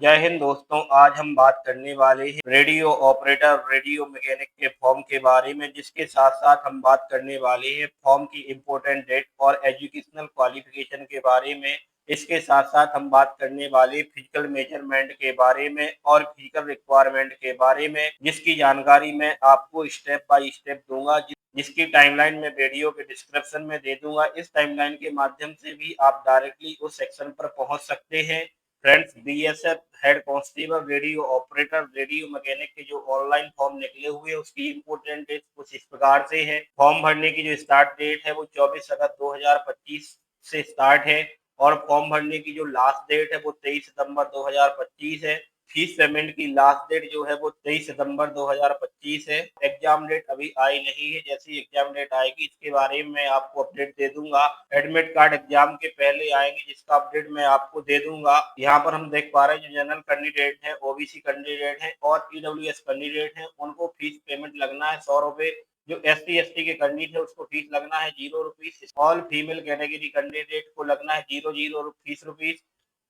जय हिंद दोस्तों। आज हम बात करने वाले हैं रेडियो ऑपरेटर रेडियो मैकेनिक के फॉर्म के बारे में, जिसके साथ साथ हम बात करने वाले हैं फॉर्म की इम्पोर्टेंट डेट और एजुकेशनल क्वालिफिकेशन के बारे में। इसके साथ साथ हम बात करने वाले फिजिकल मेजरमेंट के बारे में और फिजिकल रिक्वायरमेंट के बारे में, जिसकी जानकारी मैं आपको स्टेप बाय स्टेप दूंगा, जिसकी टाइमलाइन मैं वीडियो के डिस्क्रिप्शन में दे दूंगा। इस टाइमलाइन के माध्यम से भी आप डायरेक्टली उस सेक्शन पर पहुंच सकते हैं। Friends, BSF head constable radio operator radio mechanic के जो ऑनलाइन फॉर्म निकले हुए हैं उसकी इम्पोर्टेंट डेट कुछ इस प्रकार से है। फॉर्म भरने की जो स्टार्ट डेट है वो 24 अगस्त 2025 से स्टार्ट है और फॉर्म भरने की जो लास्ट डेट है वो 23 सितंबर 2025 है। फीस पेमेंट की लास्ट डेट जो है वो 23 सितंबर 2025 है। एग्जाम डेट अभी आई नहीं है, जैसी एग्जाम डेट आएगी इसके बारे में मैं आपको अपडेट दे दूंगा। एडमिट कार्ड एग्जाम के पहले आएंगे, जिसका अपडेट मैं आपको दे दूंगा। यहाँ पर हम देख पा रहे हैं जो जनरल कैंडिडेट है, ओबीसी कैंडिडेट है और ईडब्ल्यूएस कैंडिडेट है, उनको फीस पेमेंट लगना है 100 रुपए। जो SC ST के कैंडिडेट है उसको फीस लगना है 0 rupees. All female category candidate को लगना है 0 फीस रुपीज।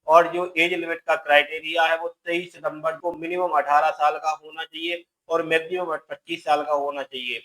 और जो एज लिमिट का क्राइटेरिया है वो 23 सितंबर को मिनिमम 18 साल का होना चाहिए और मैक्सिमम 25 साल का होना चाहिए।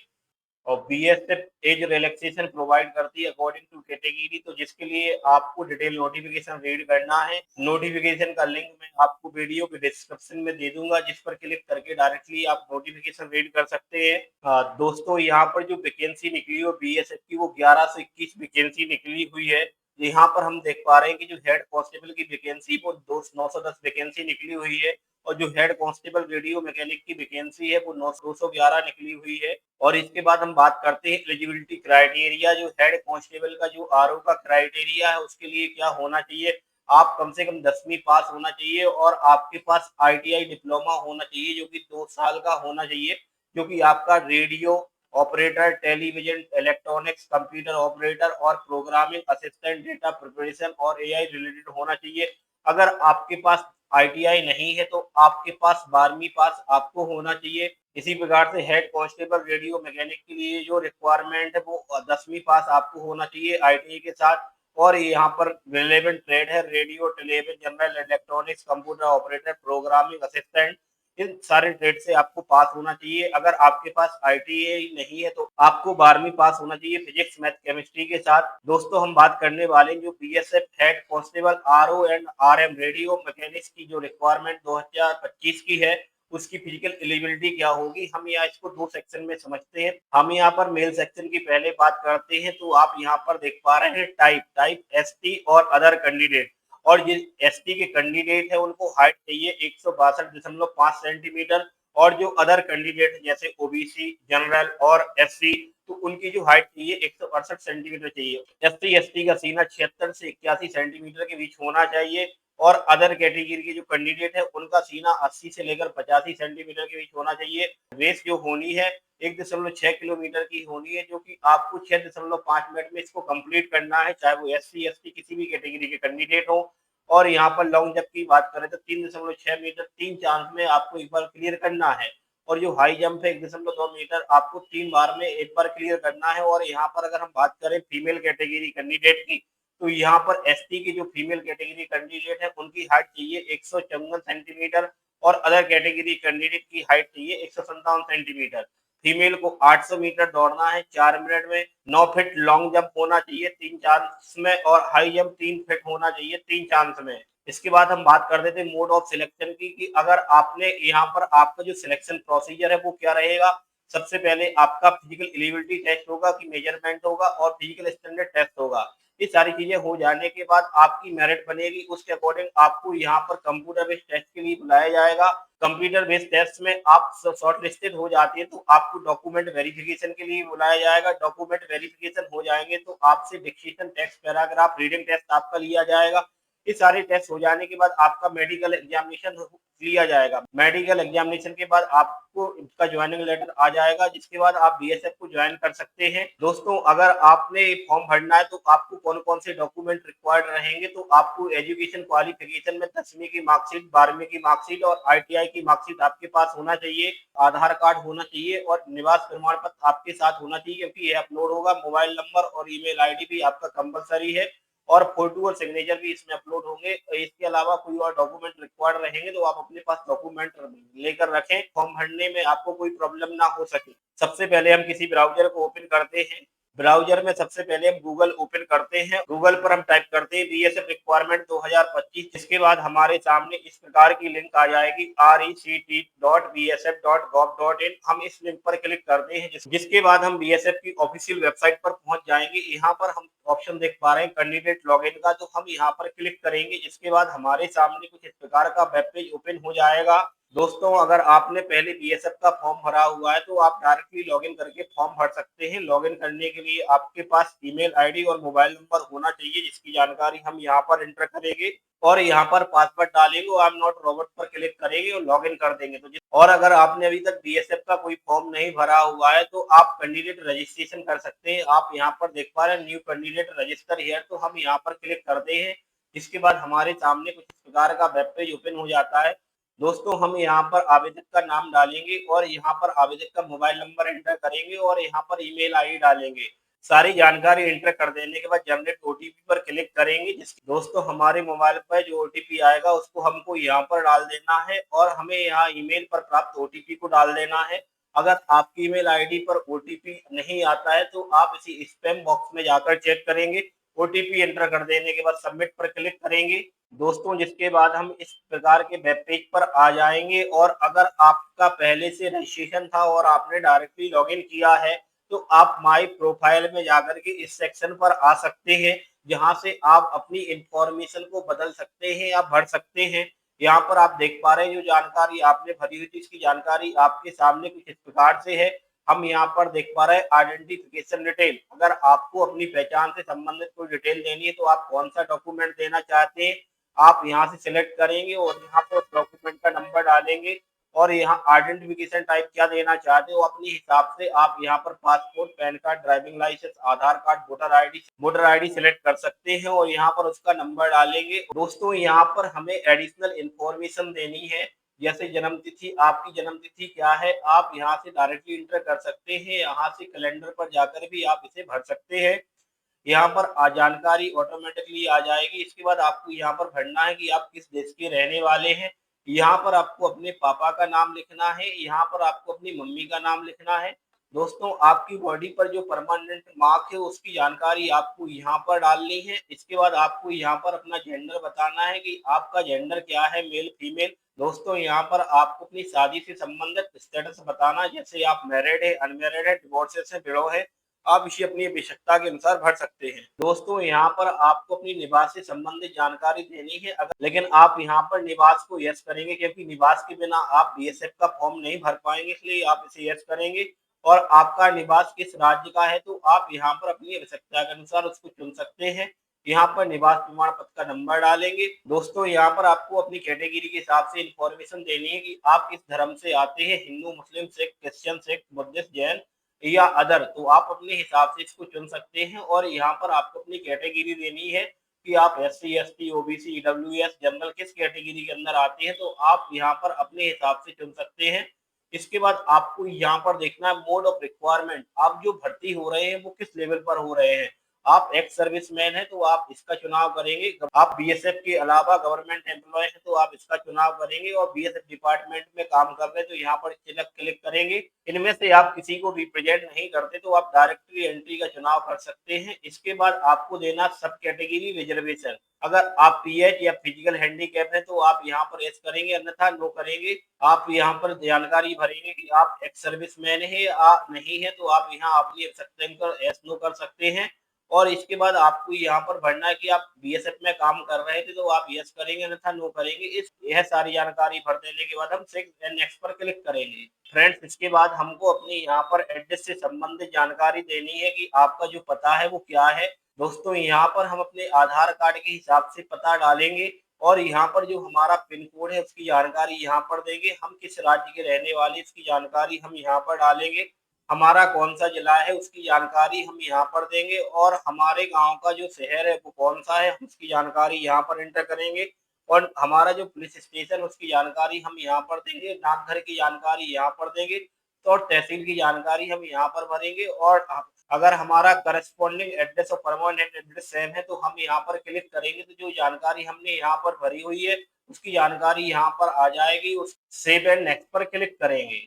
और बीएसएफ एज रिलैक्सेशन प्रोवाइड करती है अकॉर्डिंग टू कैटेगरी, तो जिसके लिए आपको डिटेल नोटिफिकेशन रीड करना है। नोटिफिकेशन का लिंक मैं आपको वीडियो के डिस्क्रिप्शन में दे दूंगा, जिस पर क्लिक करके डायरेक्टली आप नोटिफिकेशन रीड कर सकते हैं। दोस्तों, यहाँ पर जो वैकेंसी निकली हो बीएसएफ की वो 11 से 21 वैकेंसी निकली हुई है। यहाँ पर हम देख पा रहे हैं कि जो हेड कांस्टेबल की वैकेंसी वो 910 वैकेंसी निकली हुई है और जो हेड कांस्टेबल रेडियो मैकेनिक की वैकेंसी है वो 211 निकली हुई है। और इसके बाद हम बात करते हैं एलिजिबिलिटी क्राइटेरिया। जो हेड कांस्टेबल का जो आरओ का क्राइटेरिया है उसके लिए क्या होना चाहिए। आप कम से कम 10वीं पास होना चाहिए और आपके पास आईटीआई डिप्लोमा होना चाहिए जो कि 2 साल का होना चाहिए, क्योंकि आपका radio operator, television, electronics, computer operator और प्रोग्रामिंग असिस्टेंट, डेटा प्रिपरेशन और एआई रिलेटेड होना चाहिए। अगर आपके पास आईटीआई नहीं है तो आपके पास 12वीं पास आपको होना चाहिए। इसी प्रकार से हेड कांस्टेबल रेडियो मैकेनिक के लिए जो रिक्वायरमेंट है वो 10वीं पास आपको होना चाहिए आईटीआई के साथ। और यहाँ पर रिलेवेंट ट्रेड है radio, television, general electronics, computer operator, programming assistant. इन सारे ट्रेड से आपको पास होना चाहिए। अगर आपके पास आईटीआई नहीं है तो आपको 12वीं पास होना चाहिए फिजिक्स, मैथ, केमिस्ट्री के साथ। दोस्तों, हम बात करने वाले जो BSF head constable RO and RM radio mechanics की जो रिक्वायरमेंट 2025 की है उसकी फिजिकल एलिजिबिलिटी क्या होगी। हम यहाँ इसको 2 सेक्शन में समझते हैं। हम यहाँ पर मेल सेक्शन की पहले बात करते हैं, तो आप यहाँ पर देख पा रहे हैं टाइप एसटी और अदर कैंडिडेट। और जिस एसटी के कैंडिडेट है उनको हाइट चाहिए 162.5 सेंटीमीटर और जो अदर कैंडिडेट जैसे ओबीसी, जनरल और एससी तो उनकी जो हाइट चाहिए 168 सेंटीमीटर चाहिए। एससी एसटी का सीना 76 से 81 सेंटीमीटर के बीच होना चाहिए और अदर कैटेगरी के जो कैंडिडेट है उनका सीना 80 से लेकर 85 सेंटीमीटर के बीच होना चाहिए। रेस जो होनी है 1.6 किलोमीटर की होनी है, जो कि आपको 6.5 मिनट में इसको कंप्लीट करना है, चाहे वो SC ST किसी भी कैटेगरी के कैंडिडेट हो। और यहाँ पर लॉन्ग जंप की बात करें तो 3.6 मीटर 3 चांस में आपको एक बार क्लियर करना है। और जो हाई जंप है 1.2 मीटर आपको 3 बार में एक बार क्लियर करना है। और यहाँ पर अगर हम बात करें फीमेल कैटेगरी कैंडिडेट की, तो यहाँ पर एसटी की जो फीमेल कैटेगरी कैंडिडेट है उनकी हाइट चाहिए 154 सेंटीमीटर और अदर कैटेगरी कैंडिडेट की हाइट चाहिए 157 सेंटीमीटर। फीमेल को 800 मीटर दौड़ना है 4 मिनट में। 9 फीट लॉन्ग जंप होना चाहिए 3 चांस में और हाई जंप 3 फीट होना चाहिए 3 चांस में। इसके बाद हम बात कर देते हैं मोड ऑफ सिलेक्शन की, कि अगर आपने यहाँ पर आपका जो सिलेक्शन प्रोसीजर है वो क्या रहेगा। सबसे पहले आपका फिजिकल एलिजिबिलिटी टेस्ट होगा कि मेजरमेंट होगा और फिजिकल स्टैंडर्ड टेस्ट होगा। ये सारी चीजें हो जाने के बाद आपकी मेरिट बनेगी, उसके अकॉर्डिंग आपको यहाँ पर कंप्यूटर बेस्ड टेस्ट के लिए बुलाया जाएगा। कंप्यूटर बेस्ड टेस्ट में आप शॉर्ट लिस्टेड हो जाती है तो आपको डॉक्यूमेंट वेरिफिकेशन के लिए बुलाया जाएगा। डॉक्यूमेंट वेरिफिकेशन हो जाएंगे तो आपसे dictation test, paragraph, reading test आपका लिया जाएगा। ये सारे टेस्ट हो जाने के बाद आपका मेडिकल एग्जामिनेशन लिया जाएगा। मेडिकल एग्जामिनेशन के बाद आपको इसका ज्वाइनिंग लेटर आ जाएगा, जिसके बाद आप बीएसएफ को ज्वाइन कर सकते हैं। दोस्तों, अगर आपने फॉर्म भरना है तो आपको कौन कौन से डॉक्यूमेंट रिक्वायर्ड रहेंगे, तो आपको एजुकेशन क्वालिफिकेशन में 10वीं की मार्कशीट, 12वीं की मार्कशीट और आईटीआई की मार्कशीट आपके पास होना चाहिए। आधार कार्ड होना चाहिए और निवास प्रमाण पत्र आपके साथ होना चाहिए, क्योंकि ये अपलोड होगा। मोबाइल नंबर और ईमेल आईडी भी आपका कंपलसरी है। और फोटो और सिग्नेचर भी इसमें अपलोड होंगे। इसके अलावा कोई और डॉक्यूमेंट रिक्वायर्ड रहेंगे तो आप अपने पास डॉक्यूमेंट लेकर रखें, फॉर्म भरने में आपको कोई प्रॉब्लम ना हो सके। सबसे पहले हम किसी ब्राउज़र को ओपन करते हैं। ब्राउज़र में सबसे पहले हम गूगल ओपन करते हैं। गूगल पर हम टाइप करते हैं बीएसएफ रिक्वायरमेंट 2025। इसके बाद हमारे सामने इस प्रकार की लिंक आ जाएगी rect.bsf.gov.in। हम इस लिंक पर क्लिक करते हैं, जिसके बाद हम बीएसएफ की ऑफिशियल वेबसाइट पर पहुंच जाएंगे। यहाँ पर हम ऑप्शन देख पा रहे हैं कैंडिडेट लॉगिन का, तो हम यहाँ पर क्लिक करेंगे। जिसके बाद हमारे सामने कुछ इस प्रकार का वेब पेज ओपन हो जाएगा। दोस्तों, अगर आपने पहले बीएसएफ का फॉर्म भरा हुआ है तो आप डायरेक्टली लॉगिन करके फॉर्म भर सकते हैं। लॉगिन करने के लिए आपके पास ईमेल आईडी और मोबाइल नंबर होना चाहिए, जिसकी जानकारी हम यहाँ पर एंटर करेंगे और यहाँ पर पासवर्ड डालेंगे। आई एम नॉट रोबोट पर क्लिक करेंगे और लॉगिन कर देंगे। और अगर आपने अभी तक बीएसएफ का कोई फॉर्म नहीं भरा हुआ है तो आप कैंडिडेट रजिस्ट्रेशन कर सकते हैं। आप यहाँ पर देख पा रहे हैं न्यू कैंडिडेट रजिस्टर हियर, तो हम यहाँ पर क्लिक करते हैं। इसके बाद हमारे सामने कुछ इस प्रकार का वेब पेज ओपन हो जाता है। दोस्तों, हम यहाँ पर आवेदक का नाम डालेंगे और यहाँ पर आवेदक का मोबाइल नंबर एंटर करेंगे और यहाँ पर ईमेल आईडी डालेंगे। सारी जानकारी एंटर कर देने के बाद जनरेट ओटीपी पर क्लिक करेंगे। दोस्तों, हमारे मोबाइल पर जो ओटीपी आएगा उसको हमको यहाँ पर डाल देना है और हमें यहाँ ईमेल पर प्राप्त ओटीपी को डाल देना है। अगर आपकी ईमेल आईडी पर ओटीपी नहीं आता है तो आप इसी स्पैम बॉक्स में जाकर चेक करेंगे। ओटीपी एंटर कर देने के बाद सबमिट पर क्लिक करेंगे। दोस्तों, जिसके बाद हम इस प्रकार के वेब पेज पर आ जाएंगे और अगर आपका पहले से रजिस्ट्रेशन था और आपने डायरेक्टली लॉगिन किया है तो आप माई प्रोफाइल में जाकर के इस सेक्शन पर आ सकते हैं, जहां से आप अपनी इंफॉर्मेशन को बदल सकते हैं या भर सकते हैं। यहाँ पर आप देख पा रहे हैं जो जानकारी आपने भरी हुई थी इसकी जानकारी आपके सामने कुछ इस प्रकार से है। हम यहाँ पर देख पा रहे हैं आइडेंटिफिकेशन डिटेल। अगर आपको अपनी पहचान से संबंधित कोई डिटेल देनी है तो आप कौन सा डॉक्यूमेंट देना चाहते हैं, आप यहाँ से सिलेक्ट करेंगे और यहाँ पर डॉक्यूमेंट का नंबर डालेंगे और यहाँ आइडेंटिफिकेशन टाइप क्या देना चाहते हो अपने हिसाब से आप यहाँ पर passport, PAN card, driving licence, Aadhaar card, voter ID select कर सकते हैं और यहाँ पर उसका नंबर डालेंगे। दोस्तों, यहाँ पर हमें एडिशनल इंफॉर्मेशन देनी है, जैसे जन्म तिथि। आपकी जन्म तिथि क्या है आप यहाँ से डायरेक्टली इंटर कर सकते हैं। यहाँ से कैलेंडर पर जाकर भी आप इसे भर सकते हैं। यहाँ पर जानकारी ऑटोमेटिकली आ जाएगी। इसके बाद आपको यहाँ पर भरना है कि आप किस देश के रहने वाले हैं। यहाँ पर आपको अपने पापा का नाम लिखना है, यहाँ पर आपको अपनी मम्मी का नाम लिखना है। दोस्तों, आपकी बॉडी पर जो परमानेंट मार्क है उसकी जानकारी आपको यहाँ पर डालनी है। इसके बाद आपको यहाँ पर अपना जेंडर बताना है कि आपका जेंडर क्या है, मेल फीमेल। दोस्तों, यहाँ पर आपको अपनी शादी से संबंधित स्टेटस बताना, जैसे आप मैरिड है, अनमैरिड है, डिवोर्सेस है, विडो है। आप इसे अपनी आवश्यकता के अनुसार भर सकते हैं। दोस्तों, यहाँ पर आपको अपनी निवास से संबंधित जानकारी देनी है, लेकिन आप यहाँ पर निवास को यस करेंगे क्योंकि निवास के बिना आप बीएसएफ का फॉर्म नहीं भर पाएंगे, इसलिए आप इसे यस करेंगे। और आपका निवास किस राज्य का है तो आप यहाँ पर अपनी आवश्यकता के अनुसार उसको चुन सकते हैं। यहाँ पर निवास प्रमाण पत्र का नंबर डालेंगे। दोस्तों, यहाँ पर आपको अपनी कैटेगरी के हिसाब से इंफॉर्मेशन देनी है कि आप किस धर्म से आते हैं, हिंदू, मुस्लिम, सिख, क्रिश्चियन, सिख, बुद्धिस्ट, जैन या अदर। तो आप अपने हिसाब से इसको चुन सकते हैं और यहाँ पर आपको अपनी कैटेगरी देनी है कि आप SC, ST, OBC, EWS, general किस कैटेगरी के अंदर आते हैं, तो आप यहाँ पर अपने हिसाब से चुन सकते हैं। इसके बाद आपको यहाँ पर देखना है मोड ऑफ रिक्वायरमेंट। आप जो भर्ती हो रहे हैं वो किस लेवल पर हो रहे हैं। आप एक्स सर्विसमैन है तो आप इसका चुनाव करेंगे। आप बीएसएफ के अलावा गवर्नमेंट एम्प्लॉय है तो आप इसका चुनाव करेंगे और बीएसएफ डिपार्टमेंट में काम कर रहे हैं तो यहाँ पर क्लिक करेंगे। इनमें से आप किसी को रिप्रेजेंट नहीं करते तो आप डायरेक्टली एंट्री का चुनाव कर सकते हैं। इसके बाद आपको देना सब कैटेगरी रिजर्वेशन। अगर आप पीएच या फिजिकल हैंडीकैप है तो आप यहाँ पर एस करेंगे, अन्यथा नो करेंगे। आप यहाँ पर जानकारी भरेंगे कि आप एक्स सर्विसमैन है या नहीं है, तो आप यहाँ अपनी आवश्यकता एस नो कर सकते हैं। और इसके बाद आपको यहाँ पर भरना है कि आप बीएसएफ में काम कर रहे थे तो आप यस करेंगे, अन्यथा नो करेंगे। यह सारी जानकारी भर देने के बाद हम नेक्स्ट पर क्लिक करेंगे। फ्रेंड्स, इसके बाद हमको अपनी यहाँ पर एड्रेस से संबंधित जानकारी देनी है कि आपका जो पता है वो क्या है। दोस्तों, यहाँ पर हम अपने आधार कार्ड के हिसाब से पता डालेंगे और यहाँ पर जो हमारा पिन कोड है उसकी जानकारी यहाँ पर देंगे। हम किस राज्य के रहने वाले इसकी जानकारी हम यहाँ पर डालेंगे। हमारा कौन सा जिला है उसकी जानकारी हम यहाँ पर देंगे और हमारे गांव का जो शहर है वो कौन सा है उसकी जानकारी यहाँ पर एंटर करेंगे। और हमारा जो पुलिस स्टेशन उसकी जानकारी हम यहाँ पर देंगे। डाकघर की जानकारी यहाँ पर देंगे। तो और तहसील की जानकारी हम यहाँ पर भरेंगे। और अगर हमारा करस्पॉन्डिंग एड्रेस और परमानेंट एड्रेस सेम है तो हम यहाँ पर क्लिक करेंगे तो जो जानकारी हमने यहाँ पर भरी हुई है उसकी जानकारी यहाँ पर आ जाएगी। उस सेव एंड नेक्स्ट पर क्लिक करेंगे।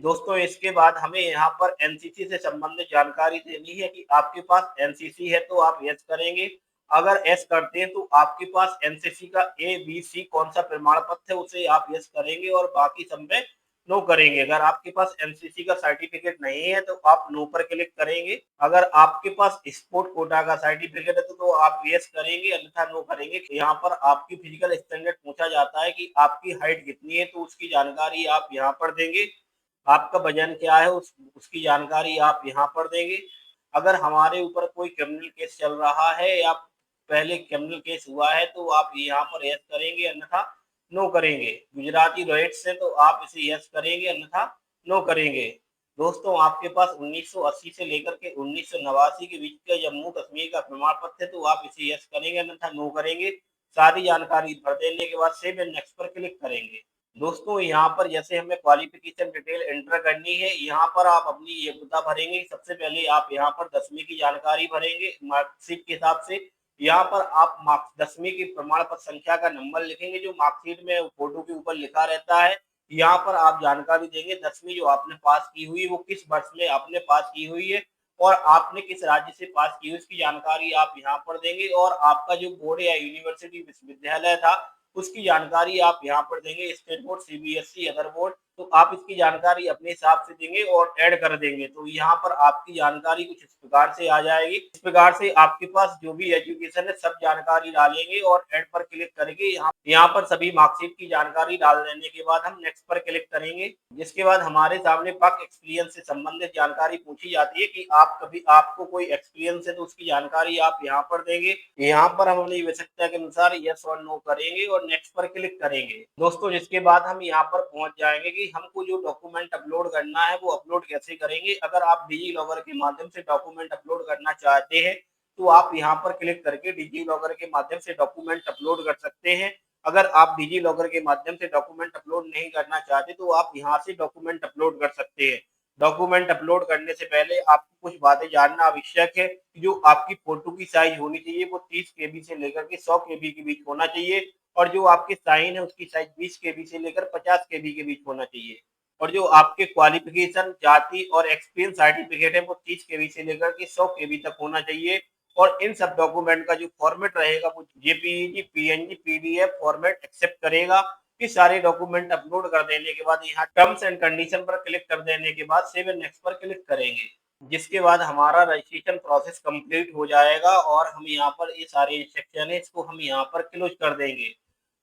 दोस्तों इसके बाद हमें यहाँ पर एनसीसी से संबंधित जानकारी देनी है कि आपके पास एनसीसी है तो आप यस करेंगे। अगर यस करते हैं तो आपके पास एनसीसी का ए बी सी कौन सा प्रमाण पत्र है उसे आप यस करेंगे और बाकी सब में नो करेंगे। अगर आपके पास एनसीसी का सर्टिफिकेट नहीं है तो आप नो पर क्लिक करेंगे। अगर आपके पास स्पोर्ट कोटा का सर्टिफिकेट है तो आप यस करेंगे अन्यथा नो करेंगे। यहाँ पर आपकी फिजिकल स्टैंडर्ड पूछा जाता है कि आपकी हाइट कितनी है तो उसकी जानकारी आप यहाँ पर देंगे। आपका वजन क्या है उसकी जानकारी आप यहाँ पर देंगे। अगर हमारे ऊपर कोई क्रिमिनल केस चल रहा है या पहले क्रिमिनल केस हुआ है तो आप यहाँ पर यस करेंगे अन्यथा नो करेंगे। गुजराती रॉयट्स से तो आप इसे यस करेंगे अन्यथा नो करेंगे। दोस्तों आपके पास 1980 से लेकर के 1989 के बीच का जम्मू कश्मीर का प्रमाण पत्र है तो आप इसे यस करेंगे अन्यथा नो करेंगे। सारी जानकारी भर देने के बाद सेव एंड नेक्स्ट पर क्लिक करेंगे। दोस्तों यहाँ पर जैसे हमें क्वालिफिकेशन डिटेल एंटर करनी है, यहाँ पर आप अपनी योग्यता भरेंगे। सबसे पहले आप यहाँ पर 10वीं की जानकारी भरेंगे मार्कशीट के हिसाब से। यहाँ पर आप मार्क्स 10वीं की प्रमाण पत्र संख्या का नंबर लिखेंगे जो मार्कशीट में फोटो के ऊपर लिखा रहता है। यहाँ पर आप जानकारी देंगे 10वीं जो आपने पास की हुई वो किस वर्ष में आपने पास की हुई है और आपने किस राज्य से पास की हुई उसकी जानकारी आप यहाँ पर देंगे और आपका जो बोर्ड या यूनिवर्सिटी विश्वविद्यालय था उसकी जानकारी आप यहाँ पर देंगे। State board, CBSE, other board, तो आप इसकी जानकारी अपने हिसाब से देंगे और ऐड कर देंगे। तो यहाँ पर आपकी जानकारी कुछ इस प्रकार से आ जाएगी। इस प्रकार से आपके पास जो भी एजुकेशन है सब जानकारी डालेंगे और ऐड पर क्लिक करेंगे। यहाँ पर सभी मार्कशीट की जानकारी डाल देने के बाद हम नेक्स्ट पर क्लिक करेंगे। जिसके बाद हमारे सामने वर्क एक्सपीरियंस से संबंधित जानकारी पूछी जाती है कि आपको कोई एक्सपीरियंस है तो उसकी जानकारी आप यहाँ पर देंगे। यहाँ पर हम अपनी आवश्यकता के अनुसार यस और नो करेंगे और नेक्स्ट पर क्लिक करेंगे। दोस्तों जिसके बाद हम यहाँ पर पहुंच जाएंगे कि हमको जो डॉक्यूमेंट अपलोड करना है वो अपलोड कैसे करेंगे। अगर आप डिजी लॉकर के माध्यम से डॉक्यूमेंट अपलोड करना चाहते हैं तो आप यहाँ पर क्लिक करके डिजी लॉकर के माध्यम से डॉक्यूमेंट अपलोड कर सकते हैं। अगर आप डिजी लॉकर के माध्यम से डॉक्यूमेंट अपलोड नहीं करना चाहते तो आप यहाँ से डॉक्यूमेंट अपलोड कर सकते हैं। डॉक्यूमेंट अपलोड करने से पहले आपको कुछ बातें जानना आवश्यक है। जो आपकी फोटो की साइज होनी चाहिए वो 30 केबी से लेकर के 100 केबी के बीच होना चाहिए और जो आपके साइन है उसकी साइज 20 केबी से लेकर 50 केबी के बीच होना चाहिए और जो आपके क्वालिफिकेशन, जाति और एक्सपीरियंस सर्टिफिकेट है वो 30 केबी से लेकर के 100 केबी तक होना चाहिए। और इन सब डॉक्यूमेंट का जो फॉर्मेट रहेगा वो JPEG, PNG, PDF format accept करेगा। कि सारे डॉक्यूमेंट अपलोड कर देने के बाद यहाँ टर्म्स एंड कंडीशन पर क्लिक कर देने के बाद सेव एंड नेक्स्ट पर क्लिक करेंगे। जिसके बाद हमारा रजिस्ट्रेशन प्रोसेस कंप्लीट हो जाएगा और हम यहाँ पर ये सारे सेक्शन है इसको हम यहाँ पर क्लोज कर देंगे।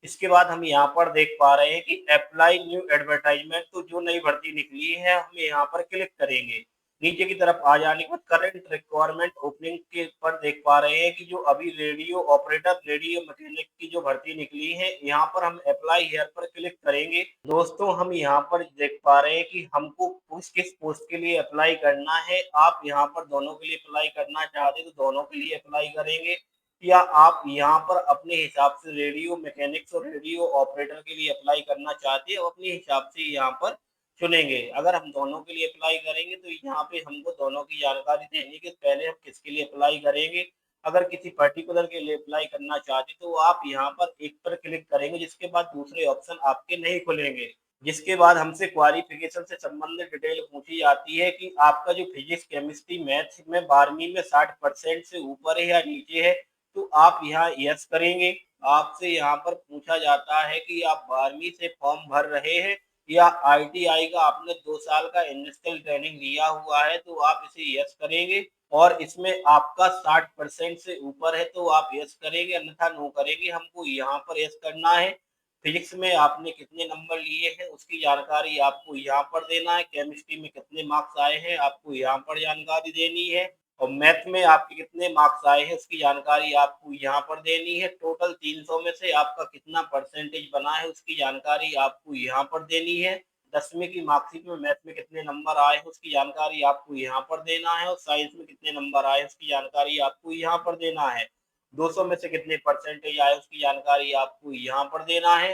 इसके बाद हम यहाँ पर देख पा रहे हैं कि अप्लाई न्यू एडवर्टाइजमेंट, तो जो नई भर्ती निकली है हम यहाँ पर क्लिक करेंगे। नीचे की तरफ आ जाने के बाद करंट रिक्वायरमेंट ओपनिंग के पर देख पा रहे हैं कि जो अभी रेडियो ऑपरेटर, रेडियो मैकेनिक की जो भर्ती निकली है यहाँ पर हम अप्लाई हियर पर क्लिक करेंगे। दोस्तों हम यहाँ पर देख पा रहे हैं कि हमको किस पोस्ट के लिए अप्लाई करना है। आप यहाँ पर दोनों के लिए अप्लाई करना चाहते तो दोनों के लिए अप्लाई करेंगे या आप यहाँ पर अपने हिसाब से रेडियो मैकेनिक्स और रेडियो ऑपरेटर के लिए अप्लाई करना चाहते हैं और अपने हिसाब से यहाँ पर चुनेंगे। अगर हम दोनों के लिए अप्लाई करेंगे तो यहाँ पे हमको दोनों की जानकारी देनी है कि पहले हम किसके लिए अप्लाई करेंगे। अगर किसी पर्टिकुलर के लिए अप्लाई करना चाहते तो आप यहाँ पर एक पर क्लिक करेंगे जिसके बाद दूसरे ऑप्शन आपके नहीं खुलेंगे। जिसके बाद हमसे क्वालिफिकेशन से संबंधित डिटेल पूछी जाती है कि आपका जो फिजिक्स, केमिस्ट्री, मैथ्स में 12वीं में 60% से ऊपर है या नीचे है तो आप यहाँ यस करेंगे। आपसे यहाँ पर पूछा जाता है कि आप 12वीं से फॉर्म भर रहे हैं या आईटीआई का आपने 2 साल का इंडस्ट्रियल ट्रेनिंग लिया हुआ है तो आप इसे यस करेंगे और इसमें आपका 60% से ऊपर है तो आप यस करेंगे अन्यथा नो करेंगे। हमको यहाँ पर यस करना है। फिजिक्स में आपने कितने नंबर लिए हैं उसकी जानकारी आपको यहाँ पर देना है। केमिस्ट्री में कितने मार्क्स आए हैं आपको यहाँ पर जानकारी देनी है और मैथ में आपके कितने मार्क्स आए हैं उसकी जानकारी आपको यहाँ पर देनी है। टोटल 300 में से आपका कितना परसेंटेज बना है उसकी जानकारी आपको यहाँ पर देनी है। 10वीं की मार्कशीट में मैथ में कितने नंबर आए हैं उसकी जानकारी आपको यहाँ पर देना है और साइंस में कितने नंबर आए उसकी जानकारी आपको यहाँ पर देना है। 200 में से कितने परसेंटेज आए उसकी जानकारी आपको यहाँ पर देना है।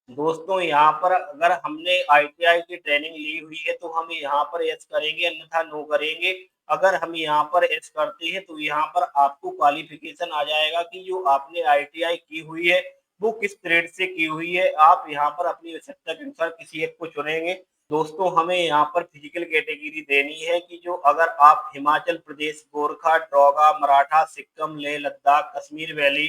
दोस्तों यहाँ पर अगर हमने आईटीआई की ट्रेनिंग ली हुई है तो हम यहाँ पर यस करेंगे अन्यथा नो करेंगे। अगर हम यहाँ पर यस करते हैं तो यहाँ पर आपको क्वालिफिकेशन आ जाएगा कि जो आपने आईटीआई की हुई है वो किस ट्रेड से की हुई है। आप यहाँ पर अपनी आवश्यकता के अनुसार किसी एक को चुनेंगे। दोस्तों हमें यहाँ पर फिजिकल कैटेगरी देनी है कि जो अगर आप हिमाचल प्रदेश, गोरखा, ड्रोगा, मराठा, सिक्किम, लेह लद्दाख, कश्मीर वैली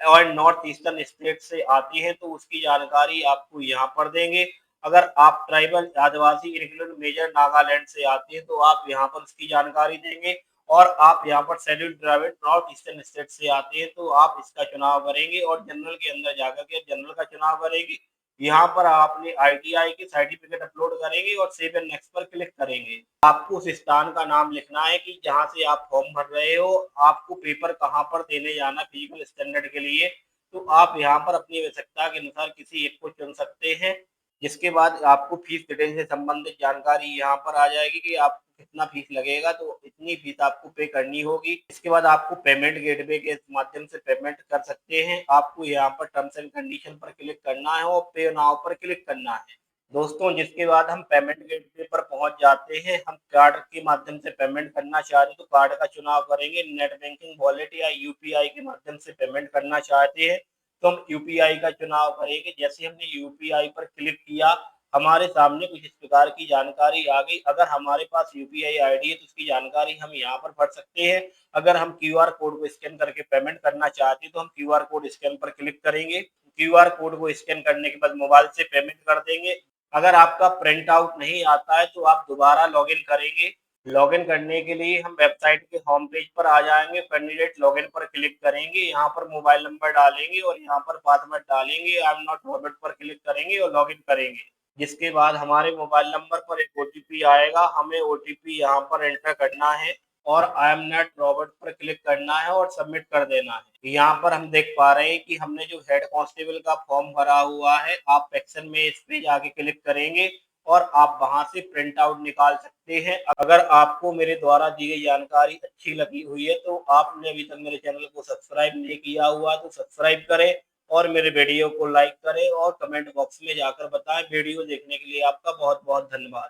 और नॉर्थ ईस्टर्न स्टेट से आती हैं तो उसकी जानकारी आपको यहाँ पर देंगे। अगर आप ट्राइबल, आदिवासी, इर्रेगुलर, मेजर, नागालैंड से आते हैं तो आप यहाँ पर उसकी जानकारी देंगे। और आप यहाँ पर schedule tribal, north eastern state से आते हैं तो आप इसका चुनाव करेंगे और जनरल के अंदर जाकर के जनरल का चुनाव करेंगे। यहाँ पर आपने आईटीआई के सर्टिफिकेट अपलोड करेंगे और सेव एंड नेक्स्ट पर क्लिक करेंगे। आपको उस स्थान का नाम लिखना है कि जहाँ से आप फॉर्म भर रहे हो। आपको पेपर कहाँ पर देने जाना फिजिकल स्टैंडर्ड के लिए, तो आप यहाँ पर अपनी आवश्यकता के अनुसार किसी एक को चुन सकते हैं। जिसके बाद आपको फीस डिटेल से संबंधित जानकारी यहाँ पर आ जाएगी कि आपको कितना फीस लगेगा, तो इतनी फीस आपको पे करनी होगी। इसके बाद आपको पेमेंट गेटवे के माध्यम से पेमेंट कर सकते हैं। आपको यहाँ पर टर्म्स एंड कंडीशन पर क्लिक करना है और पे नाउ पर क्लिक करना है। दोस्तों जिसके बाद हम पेमेंट गेटवे पर पहुंच जाते हैं। हम कार्ड के माध्यम से पेमेंट करना चाहते हैं तो कार्ड का चुनाव करेंगे। नेट बैंकिंग, वॉलेट या यूपीआई के माध्यम से पेमेंट करना चाहते हैं तो हम यूपीआई का चुनाव करेंगे। जैसे हमने यूपीआई पर क्लिक किया, हमारे सामने कुछ इस प्रकार की जानकारी आ गई। अगर हमारे पास यूपीआई आईडी है तो उसकी जानकारी हम यहाँ पर भर सकते हैं। अगर हम क्यूआर कोड को स्कैन करके पेमेंट करना चाहते हैं तो हम क्यूआर कोड स्कैन पर क्लिक करेंगे। क्यूआर कोड को स्कैन करने के बाद मोबाइल से पेमेंट कर देंगे। अगर आपका प्रिंट आउट नहीं आता है तो आप दोबारा लॉगिन करेंगे। लॉगिन करने के लिए हम वेबसाइट के होम पेज पर आ जाएंगे। कैंडिडेट लॉगिन पर क्लिक करेंगे, यहाँ पर मोबाइल नंबर डालेंगे और यहाँ पर पासवर्ड डालेंगे। आई एम नॉट रॉबर्ट पर क्लिक करेंगे और लॉगिन करेंगे। जिसके बाद हमारे मोबाइल नंबर पर एक ओटीपी आएगा। हमें ओटीपी यहाँ पर एंटर करना है और आई एम नॉट रॉबर्ट पर क्लिक करना है और सबमिट कर देना है। यहाँ पर हम देख पा रहे हैं कि हमने जो हेड कांस्टेबल का फॉर्म भरा हुआ है, आप सेक्शन में इस पे जाके क्लिक करेंगे और आप वहां से प्रिंट आउट निकाल सकते हैं। अगर आपको मेरे द्वारा दी गई जानकारी अच्छी लगी हुई है तो आपने अभी तक मेरे चैनल को सब्सक्राइब नहीं किया हुआ तो सब्सक्राइब करें और मेरे वीडियो को लाइक करें और कमेंट बॉक्स में जाकर बताएं। वीडियो देखने के लिए आपका बहुत बहुत धन्यवाद।